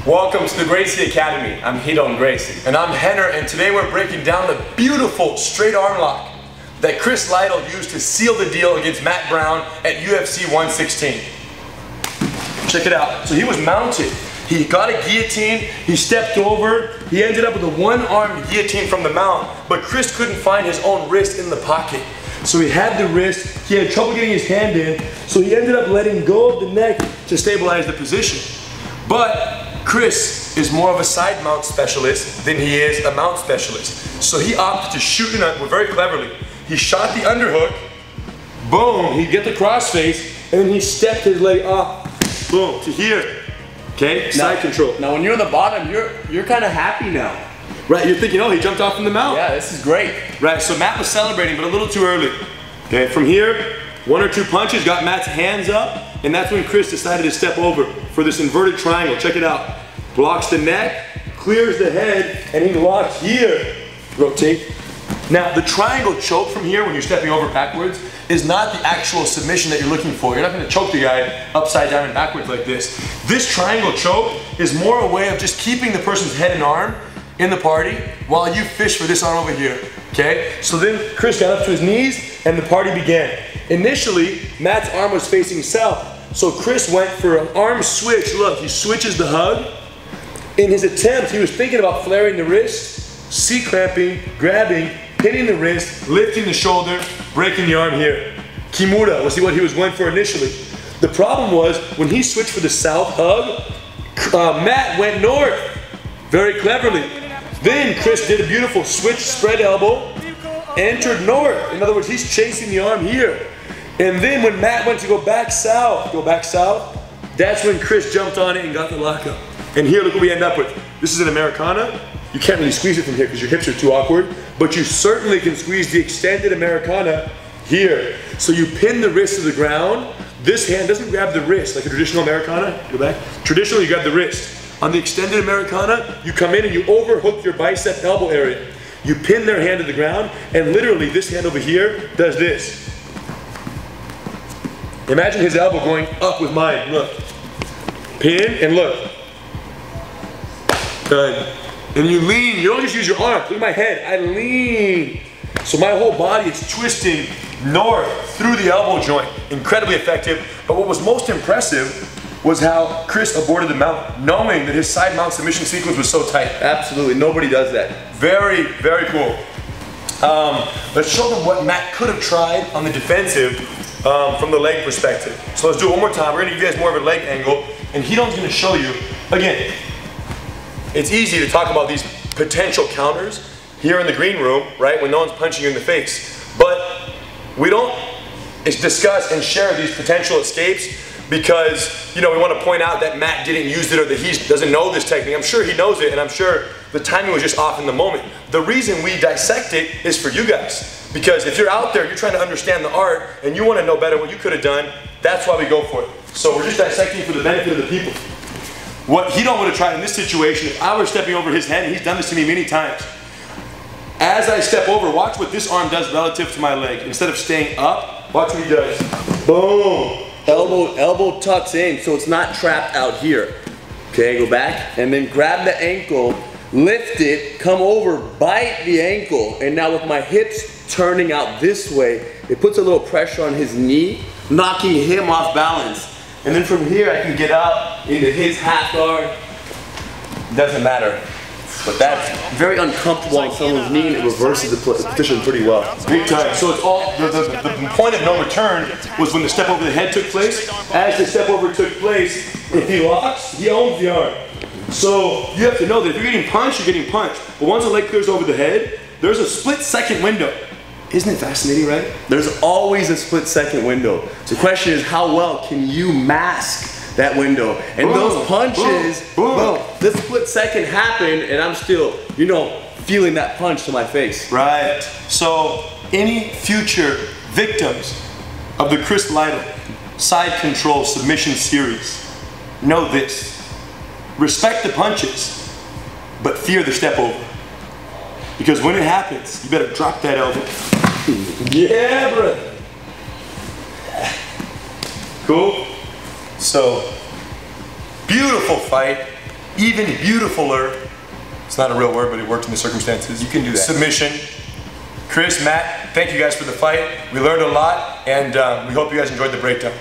Welcome to the Gracie Academy. I'm Hidon Gracie. And I'm Henner, and today we're breaking down the beautiful straight arm lock that Chris Lytle used to seal the deal against Matt Brown at UFC 116. Check it out. So he was mounted. He got a guillotine, he stepped over, he ended up with a one-armed guillotine from the mount, but Chris couldn't find his own wrist in the pocket. So he had the wrist, he had trouble getting his hand in, so he ended up letting go of the neck to stabilize the position. But Chris is more of a side mount specialist than he is a mount specialist. So he opted to shoot in very cleverly. He shot the underhook, boom, he'd get the crossface, and then he stepped his leg up, boom, to here. Okay, side control. Now when you're on the bottom, you're kind of happy now. Right, you're thinking, oh, he jumped off from the mount. Yeah, this is great. Right, so Matt was celebrating, but a little too early. Okay, from here, one or two punches got Matt's hands up, and that's when Chris decided to step over for this inverted triangle. Check it out. Blocks the neck, clears the head, and he locks here. Rotate. Now, the triangle choke from here, when you're stepping over backwards, is not the actual submission that you're looking for. You're not going to choke the guy upside down and backwards like this. This triangle choke is more a way of just keeping the person's head and arm in the party while you fish for this arm over here. Okay? So then Chris got up to his knees and the party began. Initially, Matt's arm was facing south. So Chris went for an arm switch. Look, he switches the hug. In his attempt, he was thinking about flaring the wrist, C-cramping, grabbing, hitting the wrist, lifting the shoulder, breaking the arm here. Kimura was what he was going for initially. The problem was, when he switched for the south hug, Matt went north, very cleverly. Then Chris did a beautiful switch, spread elbow, entered north. In other words, he's chasing the arm here. And then when Matt went to go back south, that's when Chris jumped on it and got the lockup. And here, look what we end up with. This is an Americana. You can't really squeeze it from here because your hips are too awkward, but you certainly can squeeze the extended Americana here. So you pin the wrist to the ground. This hand doesn't grab the wrist like a traditional Americana. Go back. Traditionally, you grab the wrist. On the extended Americana, you come in and you overhook your bicep elbow area. You pin their hand to the ground, and literally this hand over here does this. Imagine his elbow going up with mine. Look. Pin and look. Done. And you lean, you don't just use your arm. Look at my head, I lean. So my whole body is twisting north through the elbow joint. Incredibly effective. But what was most impressive was how Chris aborted the mount, knowing that his side mount submission sequence was so tight. Absolutely, nobody does that. Very, very cool. Let's show them what Matt could have tried on the defensive from the leg perspective. So let's do it one more time. We're gonna give you guys more of a leg angle, and Hidon's gonna show you, again, it's easy to talk about these potential counters here in the green room, right, when no one's punching you in the face. But we don't discuss and share these potential escapes because, you know, we want to point out that Matt didn't use it or that he doesn't know this technique. I'm sure he knows it, and I'm sure the timing was just off in the moment. The reason we dissect it is for you guys. Because if you're out there, you're trying to understand the art, and you want to know better what you could have done, that's why we go for it. So we're just dissecting for the benefit of the people. What Hidon would have tried in this situation, if I were stepping over his head, and he's done this to me many times. As I step over, watch what this arm does relative to my leg. Instead of staying up, watch what he does. Boom. Elbow tucks in, so it's not trapped out here. Okay, go back, and then grab the ankle, lift it, come over, bite the ankle, and now with my hips turning out this way, it puts a little pressure on his knee, knocking him off balance. And then from here, I can get out into his half guard. Doesn't matter. But that's very uncomfortable on someone's knee, and it reverses the position pretty well. Big time. So it's all, the point of no return was when the step over the head took place. As the step over took place, if he locks, he owns the arm. So you have to know that if you're getting punched, you're getting punched. But once the leg clears over the head, there's a split-second window. Isn't it fascinating, right? There's always a split-second window. So the question is, how well can you mask that window? And those punches, boom, this split second happened, and I'm still, you know, feeling that punch to my face. Right. So any future victims of the Chris Lytle side control submission series, know this. Respect the punches, but fear the step over. Because when it happens, you better drop that elbow. Yeah, bro. Cool. So, beautiful fight. even beautifuler, it's not a real word, but it worked in the circumstances. You can do that. Submission. Chris, Matt, thank you guys for the fight. We learned a lot, and we hope you guys enjoyed the breakdown.